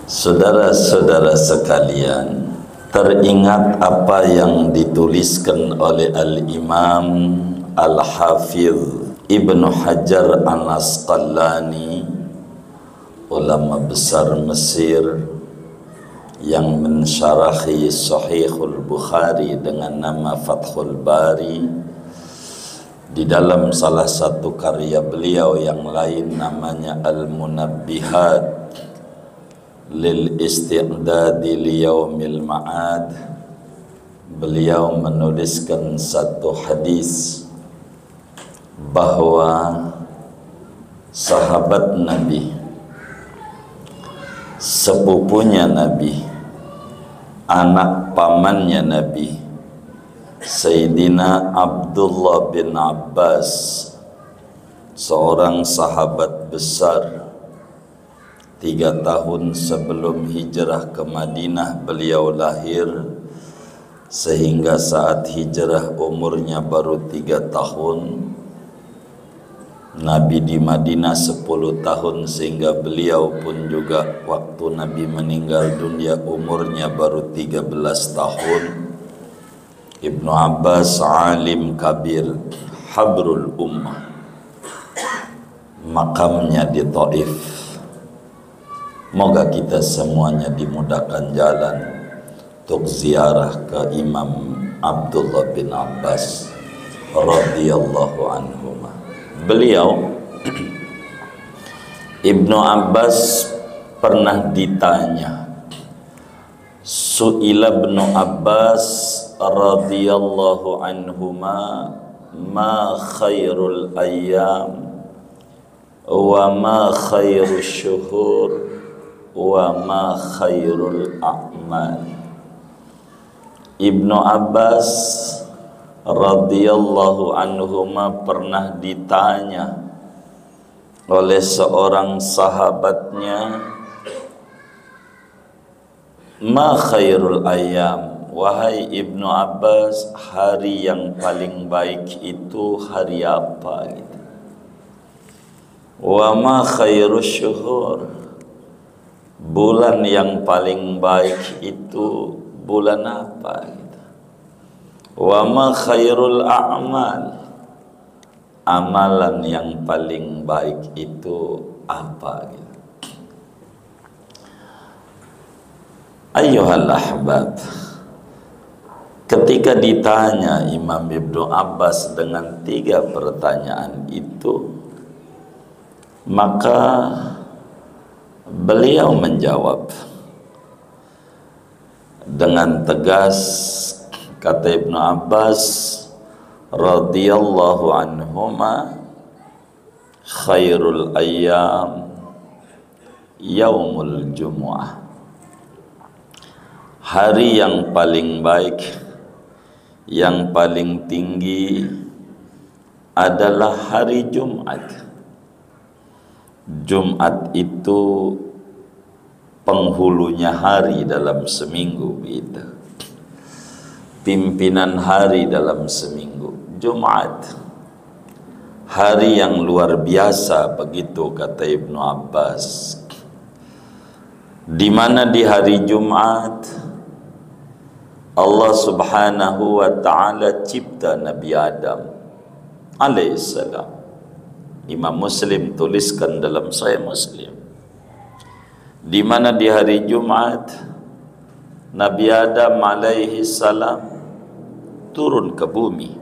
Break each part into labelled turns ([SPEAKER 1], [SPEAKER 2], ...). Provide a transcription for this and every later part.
[SPEAKER 1] Saudara-saudara sekalian, teringat apa yang dituliskan oleh Al-Imam Al-Hafidh Ibnu Hajar Al-Asqalani, ulama besar Mesir yang mensyarahi Sahihul Bukhari dengan nama Fathul Bari. Di dalam salah satu karya beliau yang lain namanya Al-Munabbihat lil Isti'dadi liyaumil ma'ad, beliau menuliskan satu hadis bahwa sahabat Nabi, sepupunya Nabi, anak pamannya Nabi, Sayyidina Abdullah bin Abbas, seorang sahabat besar, 3 tahun sebelum hijrah ke Madinah beliau lahir, sehingga saat hijrah umurnya baru 3 tahun. Nabi di Madinah 10 tahun, sehingga beliau pun juga waktu Nabi meninggal dunia umurnya baru 13 tahun. Ibnu Abbas alim kabir, habrul ummah, makamnya di Taif. Moga kita semuanya dimudahkan jalan untuk ziarah ke Imam Abdullah bin Abbas radhiyallahu anhu. Beliau Ibnu Abbas pernah ditanya, Su'ila Ibnu Abbas radhiyallahu anhuma ma khairul ayyam wa ma khairul syuhur wa ma khairul a'mal. Ibnu Abbas radhiyallahu anhuma pernah ditanya oleh seorang sahabatnya, ma khairul ayyam, wahai Ibnu Abbas, hari yang paling baik itu hari apa gitu. Wa ma khairul syuhur, bulan yang paling baik itu bulan apa gitu. Wa ma khairul a'mal, amalan yang paling baik itu apa gitu. Ayyuhal ahbab, ketika ditanya Imam Ibnu Abbas dengan 3 pertanyaan itu, maka beliau menjawab dengan tegas. Kata Ibnu Abbas radhiyallahu anhuma, khairul ayyam yaumul jumu'ah, hari yang paling baik, yang paling tinggi adalah hari Jumat. Jumat itu penghulunya hari dalam seminggu gitu. Pimpinan hari dalam seminggu. Jumat, hari yang luar biasa, begitu kata Ibnu Abbas. Di mana di hari Jumat Allah Subhanahu wa ta'ala cipta Nabi Adam alaihissalam. Imam Muslim tuliskan dalam Sahih Muslim, di mana di hari Jumat Nabi Adam alaihi salam turun ke bumi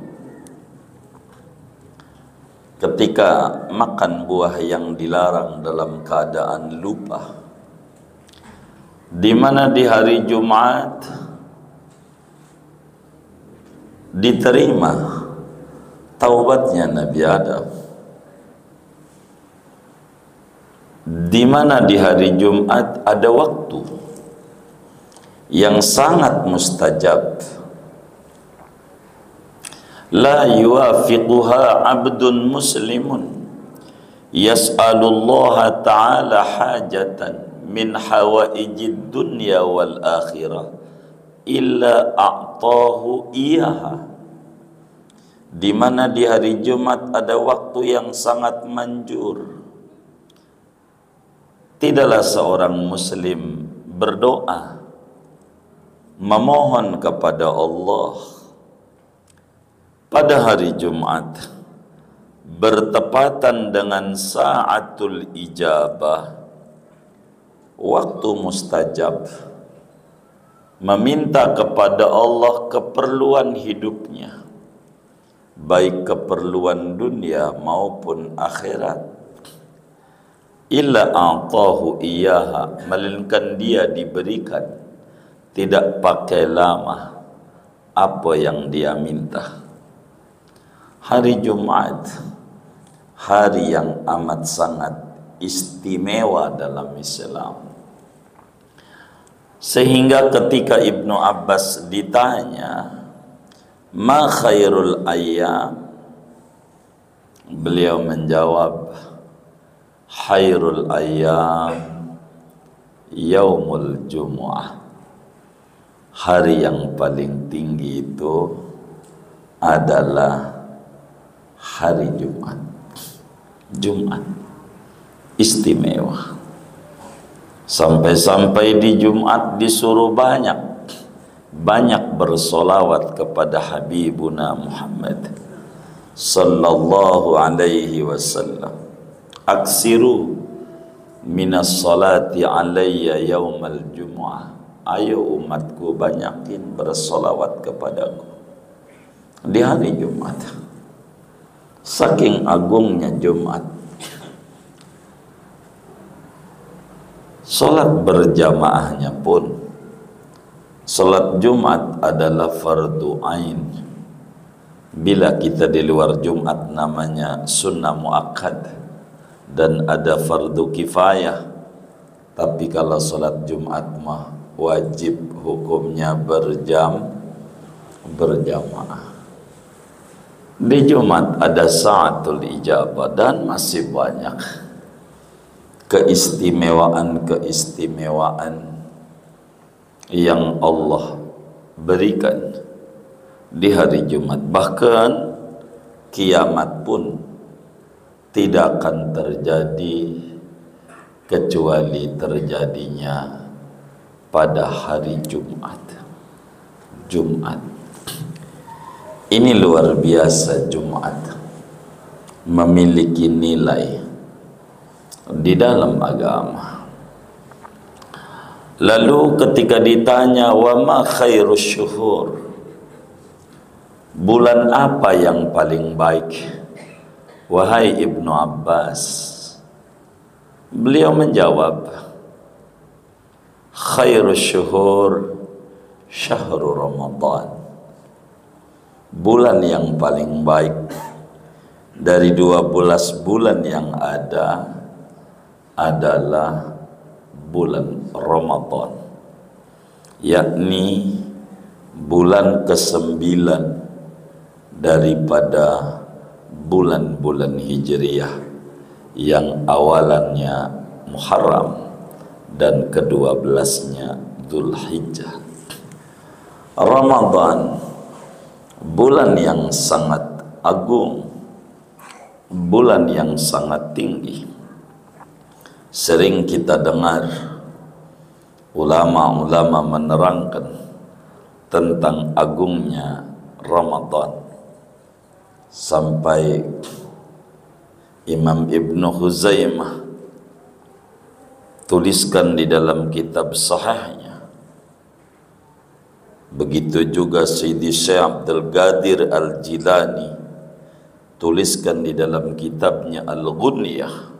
[SPEAKER 1] ketika makan buah yang dilarang dalam keadaan lupa. Di mana di hari Jumat diterima taubatnya Nabi Adam. Di mana di hari Jumat ada waktu yang sangat mustajab, la yuwafiquha abdun muslimun yas'alullaha ta'ala hajatan min hawaijid dunya wal akhirah illa a'tahu iyaha. Di mana di hari Jumat ada waktu yang sangat manjur. Tidaklah seorang muslim berdoa, memohon kepada Allah pada hari Jumat bertepatan dengan sa'atul ijabah, waktu mustajab, meminta kepada Allah keperluan hidupnya, baik keperluan dunia maupun akhirat. Illa a'tahu iyaha, melainkan dia diberikan, tidak pakai lama, apa yang dia minta. Hari Jumat, hari yang amat sangat istimewa dalam Islam. Sehingga ketika Ibnu Abbas ditanya, ma khairul ayyam, beliau menjawab, khairul ayyam yaumul jumu'ah. Hari yang paling tinggi itu adalah hari Jumat. Jumat istimewa. Sampai-sampai di Jumat disuruh banyak bersolawat kepada Habibuna Muhammad sallallahu alaihi wasallam. Aksiru minas salati alayya yaumal jumu'ah. Ayo umatku banyakin bersolawat kepadaku di hari Jumat. Saking agungnya Jumat. Salat berjamaahnya pun, salat Jumat adalah fardu ain. Bila kita di luar Jumat namanya sunnah muakkad dan ada fardu kifayah. Tapi kalau salat Jumat mah wajib hukumnya berjamaah. Di Jumat ada sa'atul ijabah dan masih banyak keistimewaan yang Allah berikan di hari Jumat. Bahkan kiamat pun tidak akan terjadi kecuali terjadinya pada hari Jumat. Jumat ini luar biasa. Jumat memiliki nilai di dalam agama. Lalu ketika ditanya, wa ma khairus syuhur, bulan apa yang paling baik, wahai Ibnu Abbas? Beliau menjawab, khairus syuhur syahrul Ramadan. Bulan yang paling baik dari 12 bulan yang ada adalah bulan Ramadan, yakni bulan ke-9 daripada bulan-bulan Hijriyah yang awalannya Muharram dan ke-12-nya Dzulhijjah. Ramadan, bulan yang sangat agung, bulan yang sangat tinggi. Sering kita dengar ulama-ulama menerangkan tentang agungnya Ramadan. Sampai Imam Ibnu Huzaimah tuliskan di dalam kitab sahihnya. Begitu juga Sayyidi Syekh Abdul Qadir Al-Jilani tuliskan di dalam kitabnya Al-Ghunniyah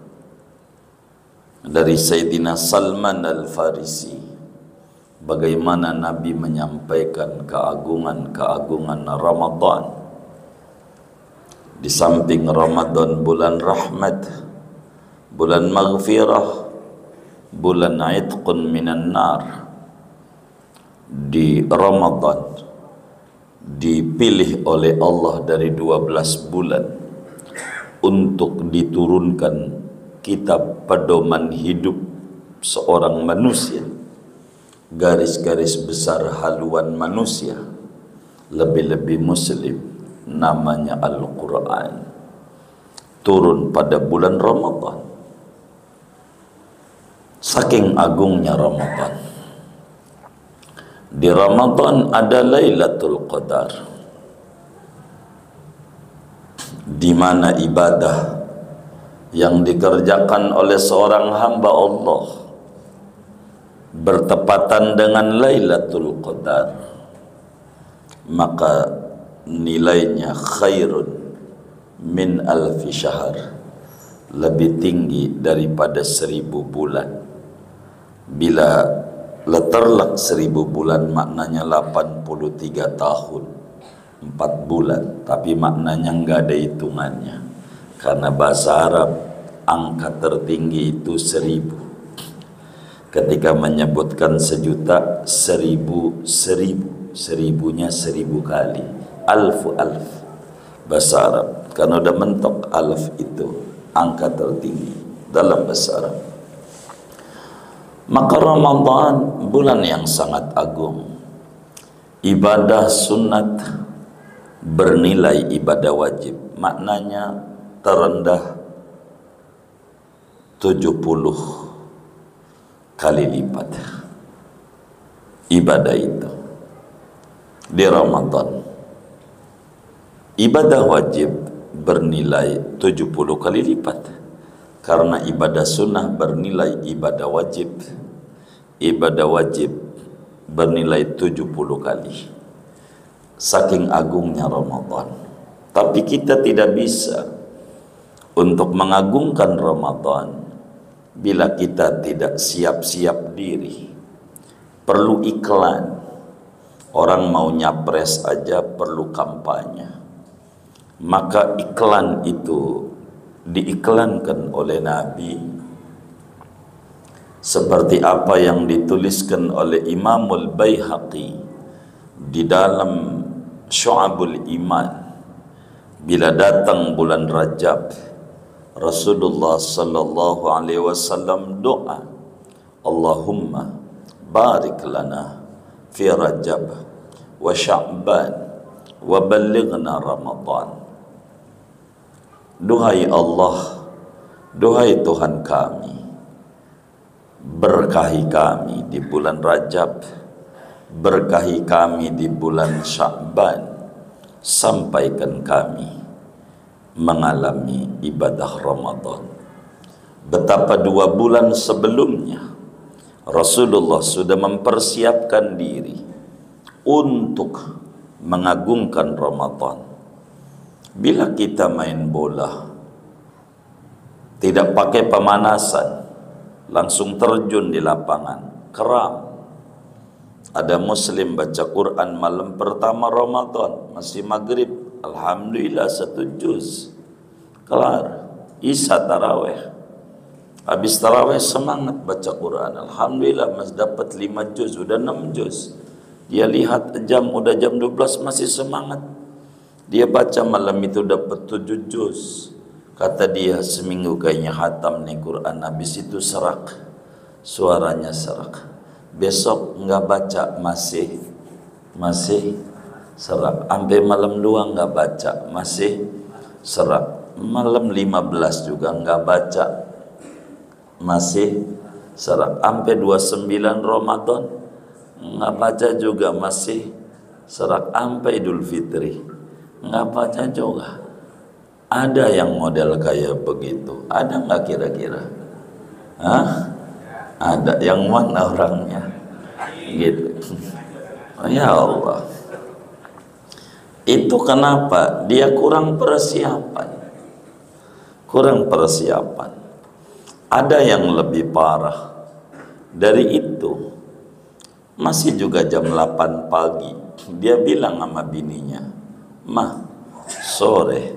[SPEAKER 1] dari Sayyidina Salman Al-Farisi, bagaimana Nabi menyampaikan keagungan-keagungan Ramadan. Di samping Ramadan bulan rahmat, bulan maghfirah, bulan itqun minan nar, di Ramadan dipilih oleh Allah dari 12 bulan untuk diturunkan kitab pedoman hidup seorang manusia, garis-garis besar haluan manusia, lebih-lebih muslim, namanya Al-Quran, turun pada bulan Ramadan. Saking agungnya Ramadan. Di Ramadan ada Lailatul Qadar, di mana ibadah yang dikerjakan oleh seorang hamba Allah bertepatan dengan Lailatul Qadar, maka nilainya khairun min alfi syahr, lebih tinggi daripada 1000 bulan. Bila terlak 1000 bulan maknanya 83 tahun 4 bulan, tapi maknanya enggak ada hitungannya, karena bahasa Arab angka tertinggi itu 1000. Ketika menyebutkan sejuta, 1000, 1000-nya 1000 kali, alfu alf bahasa Arab, karena udah mentok alf itu angka tertinggi dalam bahasa Arab. Maka Ramadan bulan yang sangat agung, ibadah sunat bernilai ibadah wajib, maknanya terendah 70 kali lipat ibadah itu di Ramadan. Ibadah wajib bernilai 70 kali lipat, karena ibadah sunnah bernilai ibadah wajib. Ibadah wajib bernilai 70 kali. Saking agungnya Ramadan. Tapi kita tidak bisa untuk mengagungkan Ramadan bila kita tidak siap-siap diri. Perlu iklan. Orang mau nyapres aja perlu kampanye. Maka iklan itu diiklankan oleh Nabi seperti apa yang dituliskan oleh Imamul Baihaqi di dalam Syu'abul Iman. Bila datang bulan Rajab, Rasulullah sallallahu alaihi wasallam doa, Allahumma barik lana fi Rajab wa Sya'ban wa ballighna Ramadan. Duhai Allah, duhai Tuhan kami, berkahi kami di bulan Rajab, berkahi kami di bulan Sya'ban, sampaikan kami mengalami ibadah Ramadan. Betapa 2 bulan sebelumnya Rasulullah sudah mempersiapkan diri untuk mengagungkan Ramadan. Bila kita main bola tidak pakai pemanasan, langsung terjun di lapangan, keram. Ada muslim baca Quran malam pertama Ramadan, masih maghrib, alhamdulillah 1 juz, kelar. Isya tarawih, habis tarawih semangat baca Quran, alhamdulillah masih dapat 5 juz, udah 6 juz. Dia lihat jam, udah jam 12 masih semangat. Dia baca malam itu dapat 7 juz. Kata dia, seminggu kayaknya hatam nih Quran, habis itu serak, suaranya serak. Besok enggak baca, masih serak. Sampai malam 2 enggak baca, masih serak. Malam 15 juga enggak baca, masih serak. Sampai 29 Ramadan enggak baca juga, masih serak. Sampai Idul Fitri enggak baca juga. Ada yang model kayak begitu? Ada enggak kira-kira? Hah? Ada. Yang mana orangnya? Gitu. Oh, ya Allah. Itu kenapa? Dia kurang persiapan. Kurang persiapan. Ada yang lebih parah dari itu. Masih juga jam 8 pagi. Dia bilang sama bininya, "Mah, sore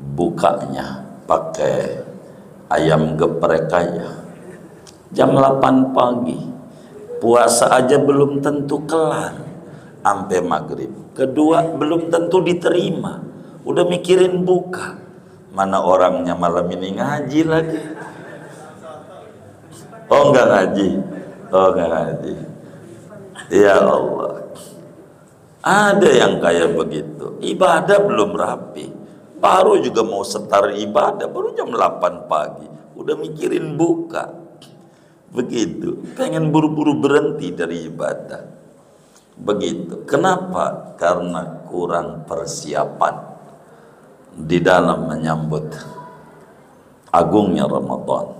[SPEAKER 1] bukanya pakai ayam geprek aja." Jam 8 pagi. Puasa aja belum tentu kelar sampai maghrib. Kedua belum tentu diterima, udah mikirin buka. Mana orangnya malam ini ngaji lagi? Oh enggak ngaji. Oh enggak ngaji. Ya Allah. Ada yang kayak begitu. Ibadah belum rapi, baru juga mau setar ibadah, baru jam 8 pagi udah mikirin buka. Begitu, pengen buru-buru berhenti dari ibadah. Begitu. Kenapa? Karena kurang persiapan di dalam menyambut agungnya Ramadan.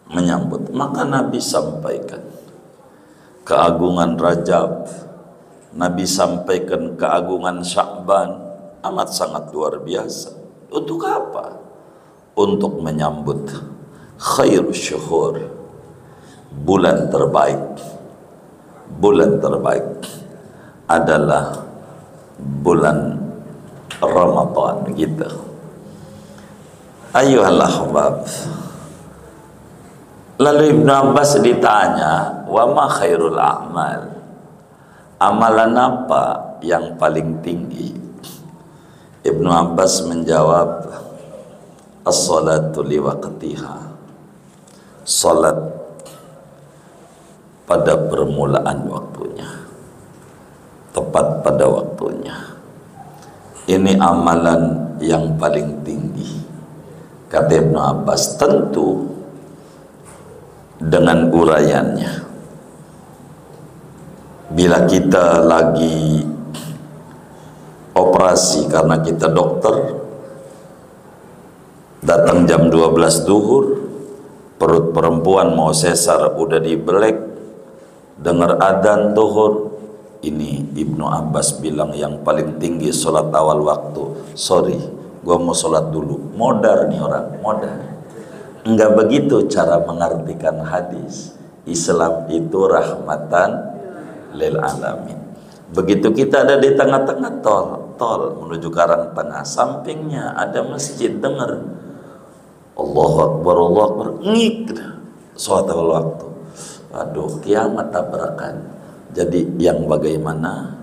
[SPEAKER 1] Menyambut, maka Nabi sampaikan keagungan Rajab, Nabi sampaikan keagungan Sya'ban, amat sangat luar biasa. Untuk apa? Untuk menyambut khairul syuhur, bulan terbaik. Bulan terbaik adalah bulan Ramadan gitu. Ayuhal ahbab. Lalu Ibnu Abbas ditanya, wa ma khairul a'mal? Amalan apa yang paling tinggi? Ibnu Abbas menjawab, as-salatu li waqtiha. Salat pada permulaan waktunya, tepat pada waktunya. Ini amalan yang paling tinggi, kata Ibnu Abbas, tentu dengan uraiannya. Bila kita lagi operasi karena kita dokter, datang jam 12 duhur, perut perempuan mau sesar udah dibelek, dengar adzan duhur, ini Ibnu Abbas bilang yang paling tinggi sholat awal waktu. Sorry, gua mau sholat dulu. Modar nih orang, modar. Enggak begitu cara mengartikan hadis. Islam itu rahmatan lil alamin. Begitu kita ada di tengah-tengah tol menuju Karang Tengah, sampingnya ada masjid, dengar Allahu Akbar, Allahu Akbar, ngik sholat awal waktu. Aduh, kiamat tabrakan. Jadi yang bagaimana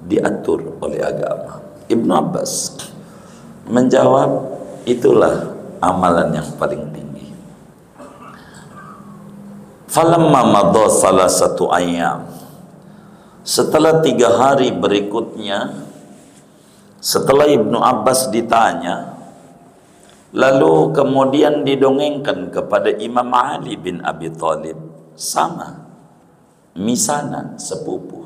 [SPEAKER 1] diatur oleh agama. Ibnu Abbas menjawab, itulah amalan yang paling tinggi. Falamma madha salasatu ayyam, setelah 3 hari berikutnya, setelah Ibnu Abbas ditanya, lalu kemudian didongengkan kepada Imam Ali bin Abi Thalib, sama misanan sepupu.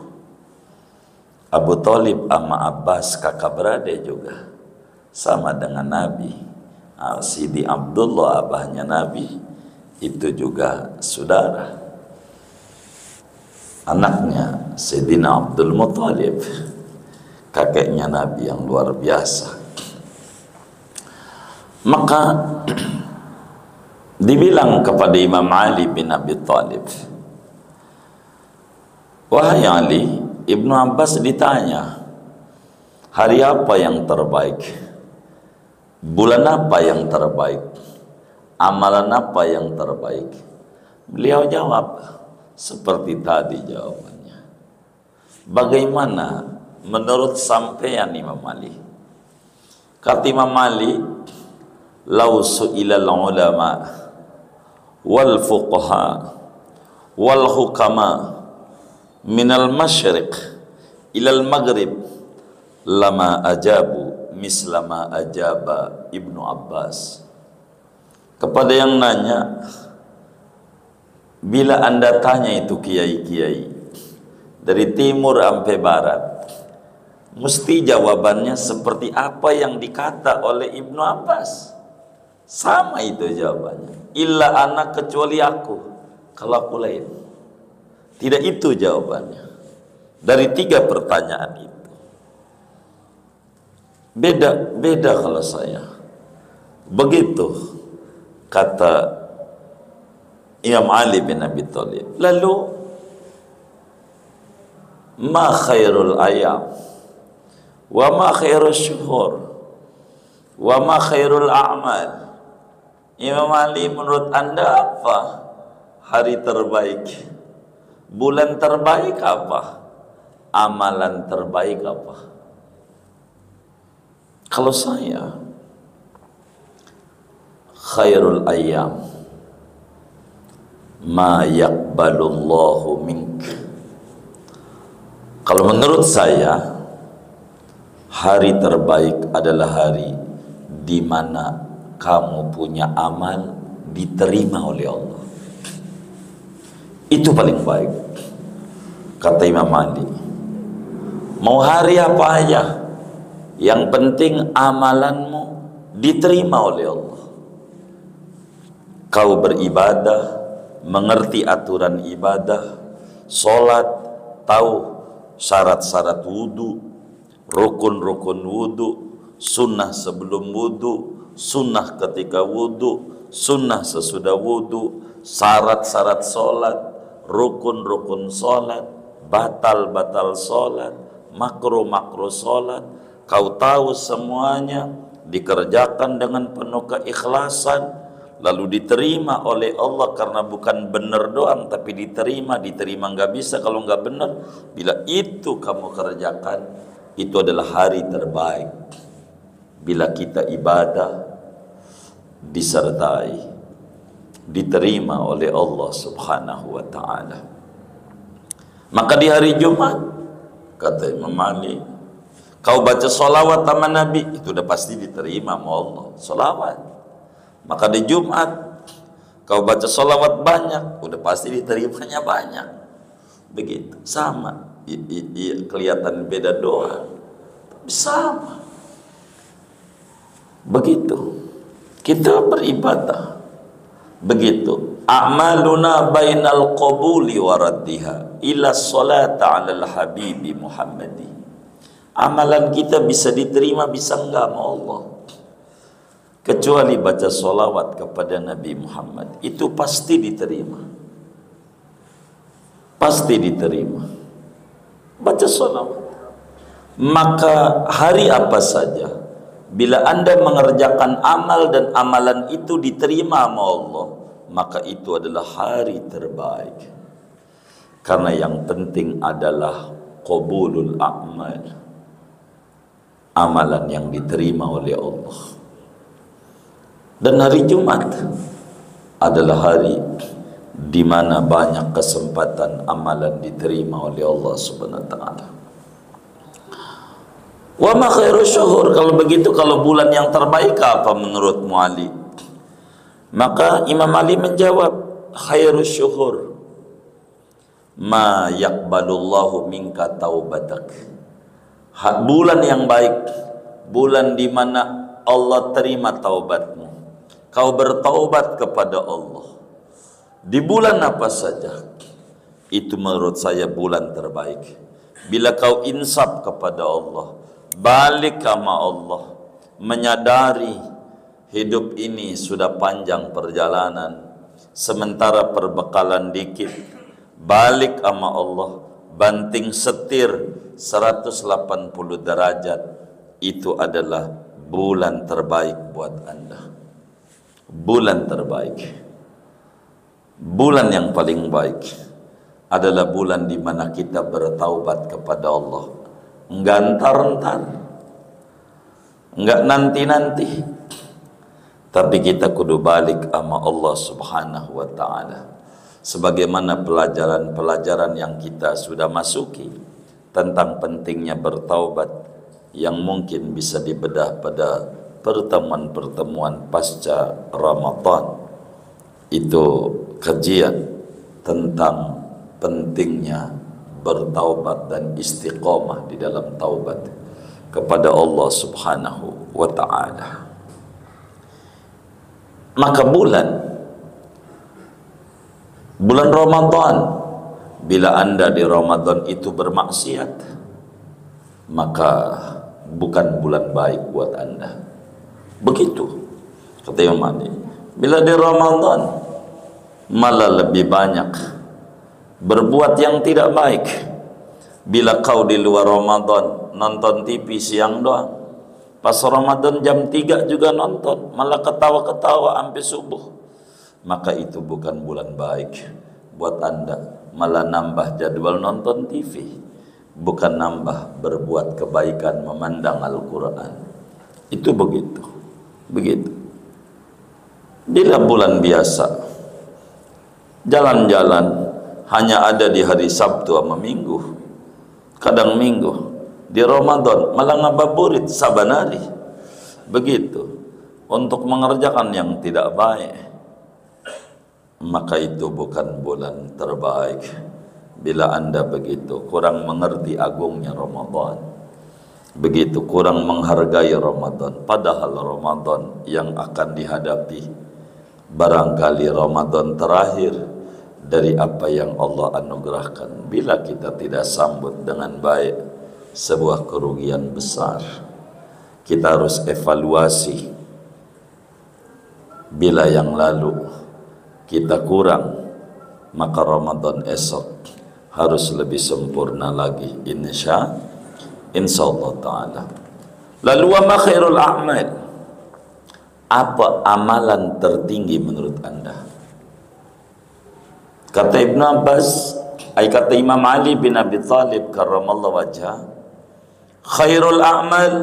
[SPEAKER 1] Abu Thalib sama Abbas kakak beradik juga, sama dengan Nabi. Sidi Abdullah abahnya Nabi itu juga saudara, anaknya Sayyidina Abdul Muttalib, kakeknya Nabi yang luar biasa. Maka dibilang kepada Imam Ali bin Abi Thalib, wahai Ali, Ibnu Abbas ditanya, hari apa yang terbaik? Bulan apa yang terbaik? Amalan apa yang terbaik? Beliau jawab seperti tadi jawabannya. Bagaimana menurut sampean Imam Ali? Kata Imam Ali, lau su'ilal ulama wal fuqaha wal hukama minal masyriq ilal maghrib lama ajabu mislama ajaba Ibnu Abbas. Kepada yang nanya, bila anda tanya itu kiai-kiai dari timur sampai barat, mesti jawabannya seperti apa yang dikata oleh Ibnu Abbas. Sama itu jawabannya. Illa anak, kecuali aku, kalau aku lain. Tidak itu jawabannya. Dari 3 pertanyaan itu. Beda kalau saya. Begitu kata Imam Ali bin Abi Thalib. Lalu ma khairul ayam wa ma khairul syuhur wa ma khairul a'mal? Imam Ali, menurut anda apa hari terbaik? Bulan terbaik apa? Amalan terbaik apa? Kalau saya, khairul ayyam ma yaqbalullahu mink. Kalau menurut saya, hari terbaik adalah hari di mana kamu punya amal diterima oleh Allah. Itu paling baik. Kata Imam Ali, mau hari apa aja, yang penting amalanmu diterima oleh Allah. Kau beribadah, mengerti aturan ibadah, sholat, tahu syarat-syarat wudu, rukun-rukun wudu, sunnah sebelum wudu, sunnah ketika wudu, sunnah sesudah wudu, syarat-syarat sholat, rukun-rukun sholat, batal-batal sholat, makruh-makruh sholat. Kau tahu semuanya, dikerjakan dengan penuh keikhlasan, lalu diterima oleh Allah, karena bukan benar doang tapi diterima. Diterima nggak bisa kalau nggak benar. Bila itu kamu kerjakan, itu adalah hari terbaik. Bila kita ibadah disertai, diterima oleh Allah Subhanahu wa ta'ala. Maka di hari Jumat, kata Imam Ali, kau baca sholawat sama Nabi, itu udah pasti diterima sama Allah. Sholawat. Maka di Jumat kau baca sholawat banyak, udah pasti diterimanya banyak. Begitu. Sama. Kelihatan beda doa, tapi sama. Begitu kita beribadah. Begitu. A'maluna bainal qabuli wa raddiha ila salata 'alal habibi Muhammadi. Amalan kita bisa diterima, bisa enggak sama Allah. Kecuali baca solawat kepada Nabi Muhammad, itu pasti diterima. Pasti diterima. Baca solawat. Maka hari apa saja, bila Anda mengerjakan amal dan amalan itu diterima sama Allah, maka itu adalah hari terbaik. Karena yang penting adalah qabulul a'mal, amalan yang diterima oleh Allah. Dan hari Jumat adalah hari di mana banyak kesempatan amalan diterima oleh Allah Subhanahu wa taala. Wa ma khairu syuhur, kalau begitu, kalau bulan yang terbaik apa menurut Ali? Maka Imam Ali menjawab, khairu syuhur ma yaqbalullahu minka taubatak. Bulan yang baik, bulan di mana Allah terima taubatmu. Kau bertaubat kepada Allah di bulan apa saja, itu menurut saya bulan terbaik. Bila kau insaf kepada Allah, balik sama Allah, menyadari hidup ini sudah panjang perjalanan, sementara perbekalan dikit, balik sama Allah, banting setir 180 derajat, itu adalah bulan terbaik buat Anda. Bulan terbaik, bulan yang paling baik adalah bulan di mana kita bertaubat kepada Allah. Enggak entar-entar, enggak nanti-nanti, tapi kita kudu balik sama Allah Subhanahu wa ta'ala. Sebagaimana pelajaran-pelajaran yang kita sudah masuki tentang pentingnya bertaubat, yang mungkin bisa dibedah pada pertemuan-pertemuan pasca Ramadan. Itu kajian tentang pentingnya bertaubat dan istiqamah di dalam taubat kepada Allah Subhanahu wa ta'ala. Maka bulan Ramadan, bila Anda di Ramadan itu bermaksiat, maka bukan bulan baik buat Anda. Begitu kata Imam Ali. Bila di Ramadan malah lebih banyak berbuat yang tidak baik. Bila kau di luar Ramadan nonton TV siang doang, pas Ramadan jam 3 juga nonton, malah ketawa-ketawa sampai subuh, maka itu bukan bulan baik buat Anda. Malah nambah jadwal nonton TV, bukan nambah berbuat kebaikan, memandang Al-Quran. Itu begitu. Bila bulan biasa, jalan-jalan hanya ada di hari Sabtu sama Minggu, kadang Minggu. Di Ramadan malah ngababurit sabanari. Begitu, untuk mengerjakan yang tidak baik, maka itu bukan bulan terbaik bila Anda begitu kurang mengerti agungnya Ramadan, begitu kurang menghargai Ramadan, padahal Ramadan yang akan dihadapi barangkali Ramadan terakhir dari apa yang Allah anugerahkan. Bila kita tidak sambut dengan baik, sebuah kerugian besar. Kita harus evaluasi. Bila yang lalu kita kurang, maka Ramadan esok harus lebih sempurna lagi, insyaallah ta'ala. Lalu wa ma khairul a'mal, apa amalan tertinggi menurut Anda? Kata Ibn Abbas, kata Imam Ali bin Abi Thalib karramallahu wajhah, khairul a'mal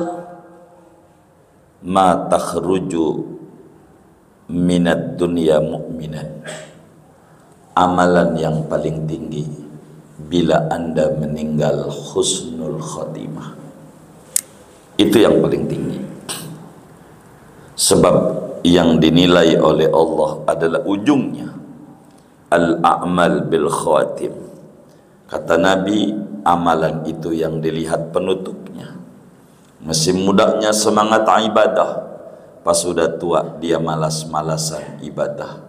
[SPEAKER 1] ma takhruju minad dunya mu'minan. Amalan yang paling tinggi bila Anda meninggal husnul khatimah. Itu yang paling tinggi. Sebab yang dinilai oleh Allah adalah ujungnya al-a'mal bil khatim. Kata Nabi, amalan itu yang dilihat penutupnya. Masih mudanya semangat ibadah, pas sudah tua dia malas-malasan ibadah,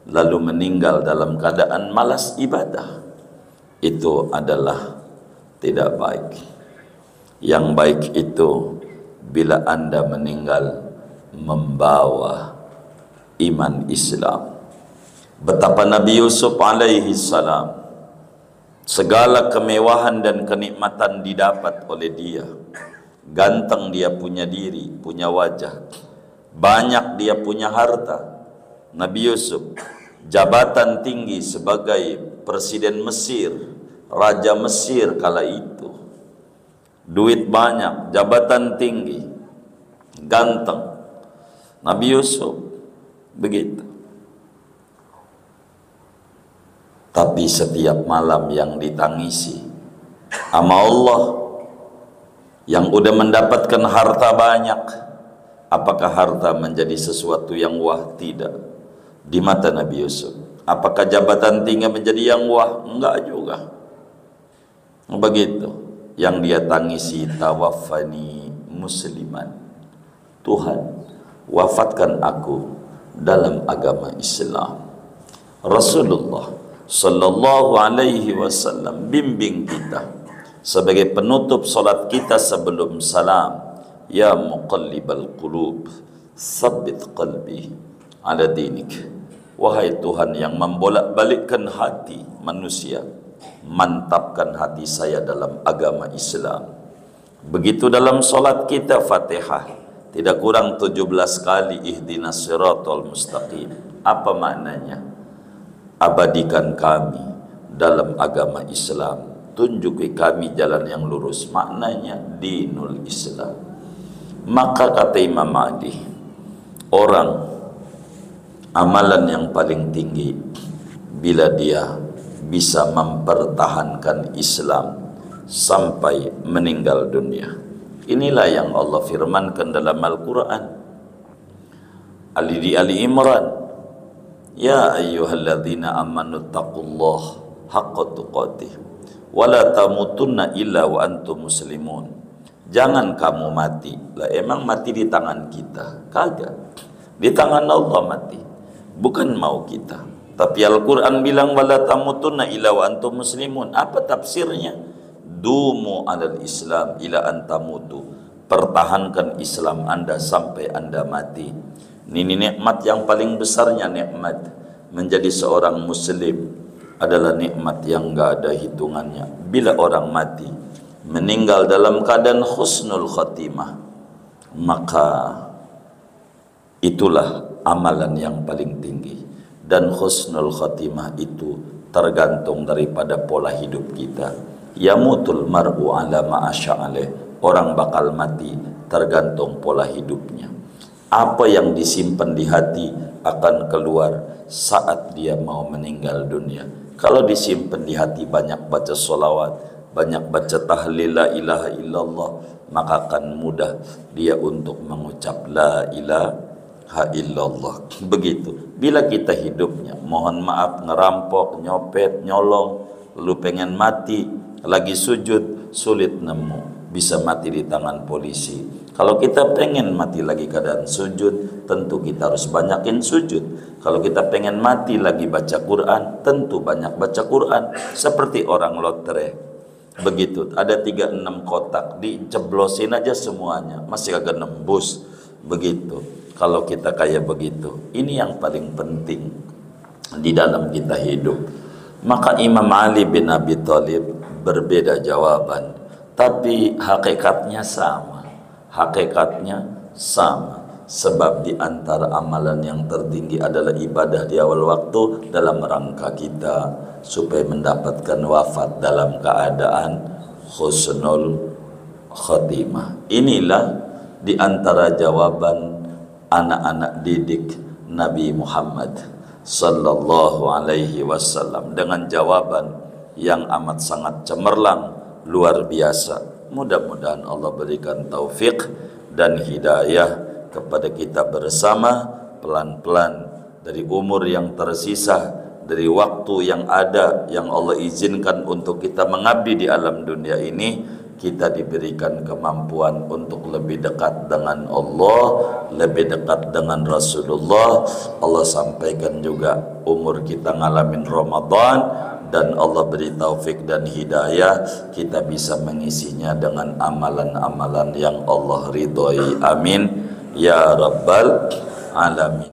[SPEAKER 1] lalu meninggal dalam keadaan malas ibadah. Itu adalah tidak baik. Yang baik itu bila Anda meninggal membawa iman Islam. Betapa Nabi Yusuf alaihi salam, segala kemewahan dan kenikmatan didapat oleh dia. Ganteng dia punya diri, punya wajah, banyak dia punya harta. Nabi Yusuf jabatan tinggi sebagai presiden Mesir, raja Mesir kala itu, duit banyak, jabatan tinggi, ganteng. Nabi Yusuf begitu. Tapi setiap malam yang ditangisi sama Allah, yang udah mendapatkan harta banyak, apakah harta menjadi sesuatu yang wah? Tidak. Di mata Nabi Yusuf. Apakah jabatan tinggi menjadi yang wah? Enggak juga. Begitu. Yang dia tangisi, tawaffani musliman. Tuhan, wafatkan aku dalam agama Islam. Rasulullah sallallahu alaihi wasallam bimbing kita sebagai penutup salat kita sebelum salam, ya muqallibal qulub tsabbit qalbi ala dinik. Wahai Tuhan yang membolak-balikkan hati manusia, mantapkan hati saya dalam agama Islam. Begitu dalam salat kita Fatihah tidak kurang 17 kali ihdinas siratal mustaqim. Apa maknanya? Abadikan kami dalam agama Islam, tunjuki kami jalan yang lurus. Maknanya dinul Islam. Maka kata Imam Ali, orang amalan yang paling tinggi bila dia bisa mempertahankan Islam sampai meninggal dunia. Inilah yang Allah firmankan dalam Al-Quran di Ali Imran, ya ayyuhalladzina amanu taqullah haqqa tuqatih wa la tamutunna illa wa antum muslimun. Jangan kamu mati. Lah emang mati di tangan kita? Kagak. Di tangan Allah mati. Bukan mau kita. Tapi Al-Quran bilang wala tamutunna illa wa antum muslimun. Apa tafsirnya? Dumu alal Islam ila antamutu. Pertahankan Islam Anda sampai Anda mati. Ini nikmat yang paling besarnya, nikmat menjadi seorang muslim adalah nikmat yang enggak ada hitungannya. Bila orang mati meninggal dalam keadaan husnul khatimah, maka itulah amalan yang paling tinggi. Dan husnul khatimah itu tergantung daripada pola hidup kita. Yamutul mar'u ala ma'asya'aleh. Orang bakal mati tergantung pola hidupnya. Apa yang disimpan di hati akan keluar saat dia mau meninggal dunia. Kalau disimpan di hati banyak baca sholawat, banyak baca tahlil la ilaha illallah, maka akan mudah dia untuk mengucap la ilaha illallah. Begitu. Bila kita hidupnya, mohon maaf, ngerampok, nyopet, nyolong, lu pengen mati lagi sujud, sulit nemu, bisa mati di tangan polisi. Kalau kita pengen mati lagi keadaan sujud, tentu kita harus banyakin sujud. Kalau kita pengen mati lagi baca Quran, tentu banyak baca Quran. Seperti orang lotre, begitu, ada 36 kotak, diceblosin aja semuanya, masih agak nembus. Begitu, kalau kita kayak begitu, ini yang paling penting di dalam kita hidup. Maka Imam Ali bin Abi Thalib berbeda jawaban, tapi hakikatnya sama. Hakikatnya sama. Sebab di antara amalan yang tertinggi adalah ibadah di awal waktu dalam rangka kita supaya mendapatkan wafat dalam keadaan husnul khotimah. Inilah di antara jawaban anak-anak didik Nabi Muhammad sallallahu alaihi wasallam dengan jawaban yang amat sangat cemerlang, luar biasa. Mudah-mudahan Allah berikan taufik dan hidayah kepada kita bersama, pelan-pelan dari umur yang tersisa, dari waktu yang ada yang Allah izinkan untuk kita mengabdi di alam dunia ini, kita diberikan kemampuan untuk lebih dekat dengan Allah, lebih dekat dengan Rasulullah. Allah sampaikan juga umur kita ngalamin Ramadan, dan Allah beri taufik dan hidayah, kita bisa mengisinya dengan amalan-amalan yang Allah ridhoi. Amin ya rabbal alamin.